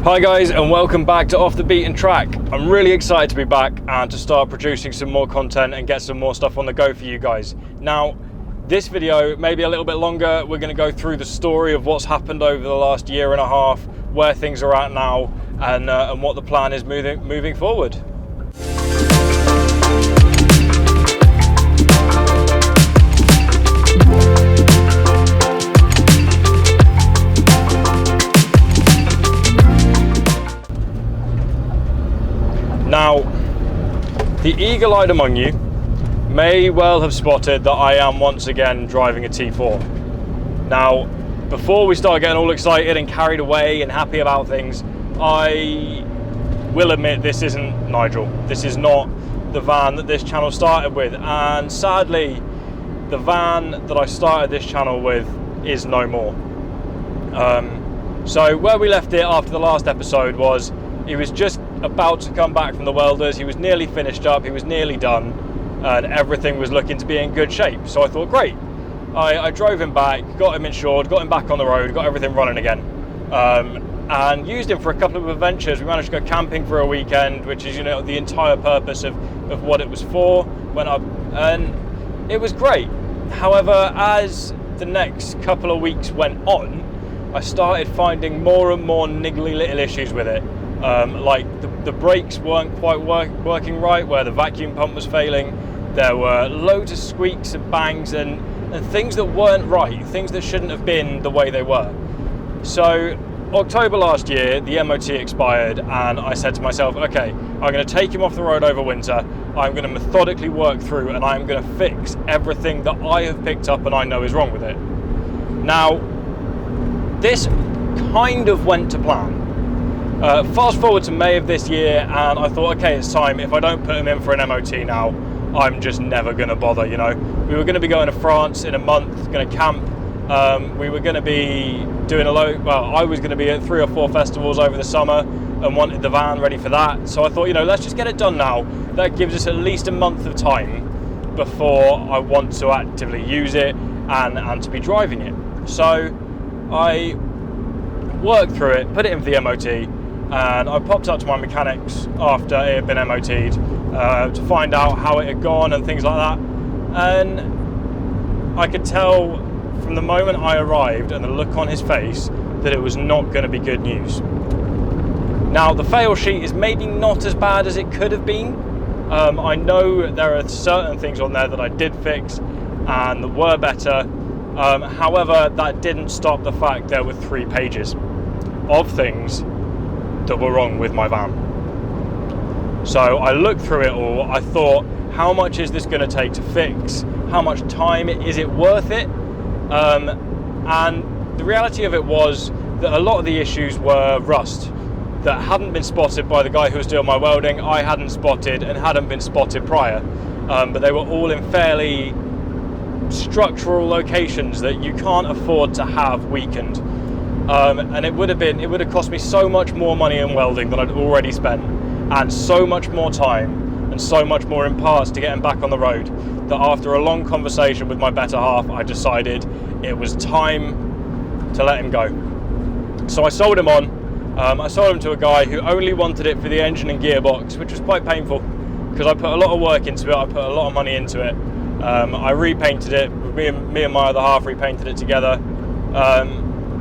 Hi guys, and welcome back to Off the Beaten Track. I'm really excited to be back and to start producing some more content and get some more stuff on the go for you guys. Now, this video may be a little bit longer. We're going to go through the story of what's happened over the last year and a half, where things are at now, and what the plan is moving forward. Now, the eagle-eyed among you may well have spotted that I am once again driving a T4. Now, before we start getting all excited and carried away and happy about things, I will admit this isn't Nigel. This is not the van that this channel started with, and sadly, the van that I started this channel with is no more. So where we left it after the last episode was he was just about to come back from the welders. He was nearly finished up, he was nearly done, and everything was looking to be in good shape. So I thought, great. I drove him back, got him insured, got him back on the road, got everything running again, and used him for a couple of adventures. We managed to go camping for a weekend, which is, you know, the entire purpose of what it was for. Went up and it was great. However, as the next couple of weeks went on, I started finding more and more niggly little issues with it. Like the brakes weren't quite working right, where the vacuum pump was failing. There were loads of squeaks and bangs and things that weren't right, things that shouldn't have been the way they were. So October last year, the MOT expired, and I said to myself, okay, I'm going to take him off the road over winter. I'm going to methodically work through, and I'm going to fix everything that I have picked up and I know is wrong with it. Now, this kind of went to plan. Fast forward to May of this year, and I thought, okay, it's time. If I don't put him in for an MOT now, I'm just never going to bother, you know. We were going to be going to France in a month, going to camp. We were going to be doing I was going to be at 3 or 4 festivals over the summer and wanted the van ready for that. So I thought, you know, let's just get it done now. That gives us at least a month of time before I want to actively use it and to be driving it. So I worked through it, put it in for the MOT, and I popped up to my mechanics after it had been MOT'd to find out how it had gone and things like that. And I could tell from the moment I arrived and the look on his face that it was not going to be good news. Now, the fail sheet is maybe not as bad as it could have been. I know there are certain things on there that I did fix and that were better. However, that didn't stop the fact there were 3 pages of things that were wrong with my van. So I looked through it all. I thought, how much is this going to take to fix? How much time is it worth it? And the reality of it was that a lot of the issues were rust that hadn't been spotted by the guy who was doing my welding. I hadn't spotted and hadn't been spotted prior, but they were all in fairly structural locations that you can't afford to have weakened. And it would have cost me so much more money in welding than I'd already spent, and so much more time and so much more in parts to get him back on the road, that after a long conversation with my better half, I decided it was time to let him go. So I sold him on. I sold him to a guy who only wanted it for the engine and gearbox, which was quite painful because I put a lot of work into it. I put a lot of money into it. I repainted it. Me and my other half repainted it together.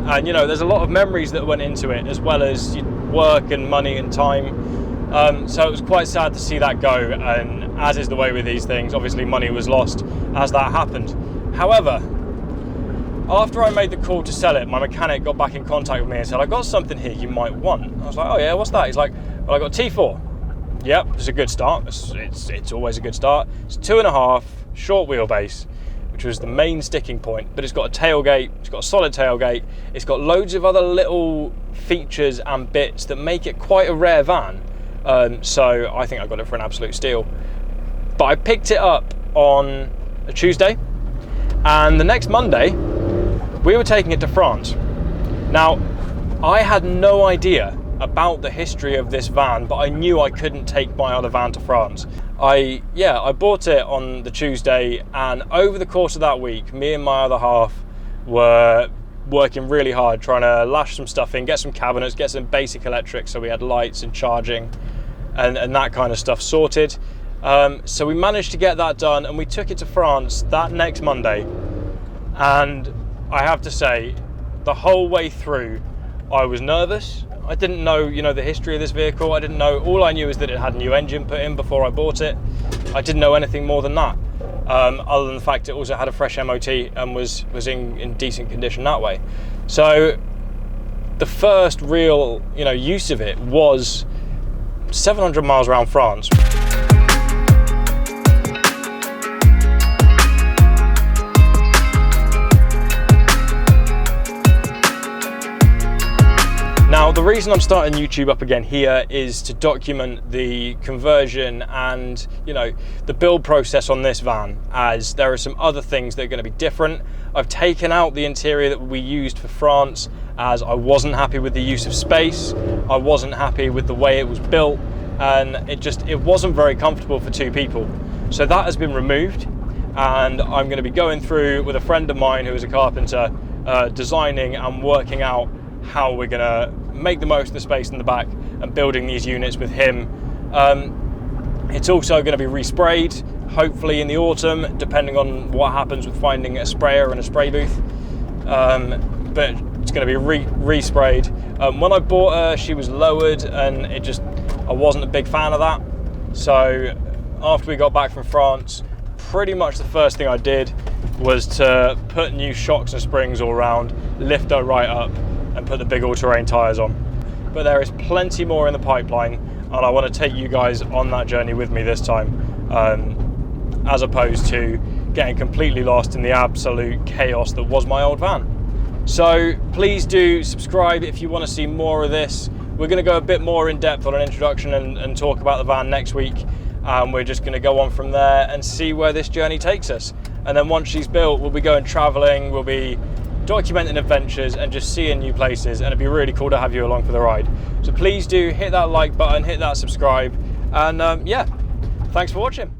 And you know, there's a lot of memories that went into it, as well as work and money and time. So it was quite sad to see that go, and as is the way with these things, obviously money was lost as that happened. However, after I made the call to sell it, my mechanic got back in contact with me and said, I got something here you might want. I was like, oh yeah, what's that? He's like, well, I got T4. Yep, it's a good start. It's always a good start. It's 2.5, short wheelbase, which was the main sticking point, but it's got a tailgate, it's got a solid tailgate, it's got loads of other little features and bits that make it quite a rare van. So I think I got it for an absolute steal. But I picked it up on a Tuesday, and the next Monday we were taking it to France. Now, I had no idea about the history of this van, but I knew I couldn't take my other van to France. I bought it on the Tuesday, and over the course of that week, me and my other half were working really hard trying to lash some stuff in, get some cabinets, get some basic electrics, so we had lights and charging and that kind of stuff sorted. So we managed to get that done, and we took it to France that next Monday. And I have to say, the whole way through, I was nervous. I didn't know, the history of this vehicle. I didn't know. All I knew is that it had a new engine put in before I bought it. I didn't know anything more than that, other than the fact it also had a fresh MOT and was in decent condition that way. So the first real, use of it was 700 miles around France. Now, the reason I'm starting YouTube up again here is to document the conversion and, the build process on this van, as there are some other things that are going to be different. I've taken out the interior that we used for France, as I wasn't happy with the use of space. I wasn't happy with the way it was built, and it wasn't very comfortable for two people. So that has been removed, and I'm going to be going through with a friend of mine who is a carpenter, designing and working out how we're going to make the most of the space in the back and building these units with him. It's also going to be resprayed, hopefully in the autumn, depending on what happens with finding a sprayer and a spray booth. But it's going to be resprayed. When I bought her, she was lowered, and I wasn't a big fan of that. So after we got back from France, pretty much the first thing I did was to put new shocks and springs all around, lift her right up, and put the big all-terrain tyres on. But there is plenty more in the pipeline, and I want to take you guys on that journey with me this time, as opposed to getting completely lost in the absolute chaos that was my old van. So please do subscribe if you want to see more of this. We're going to go a bit more in depth on an introduction and talk about the van next week. We're just going to go on from there and see where this journey takes us. And then once she's built, we'll be going traveling, we'll be documenting adventures and just seeing new places, and it'd be really cool to have you along for the ride. So please do hit that like button, hit that subscribe, and yeah, thanks for watching.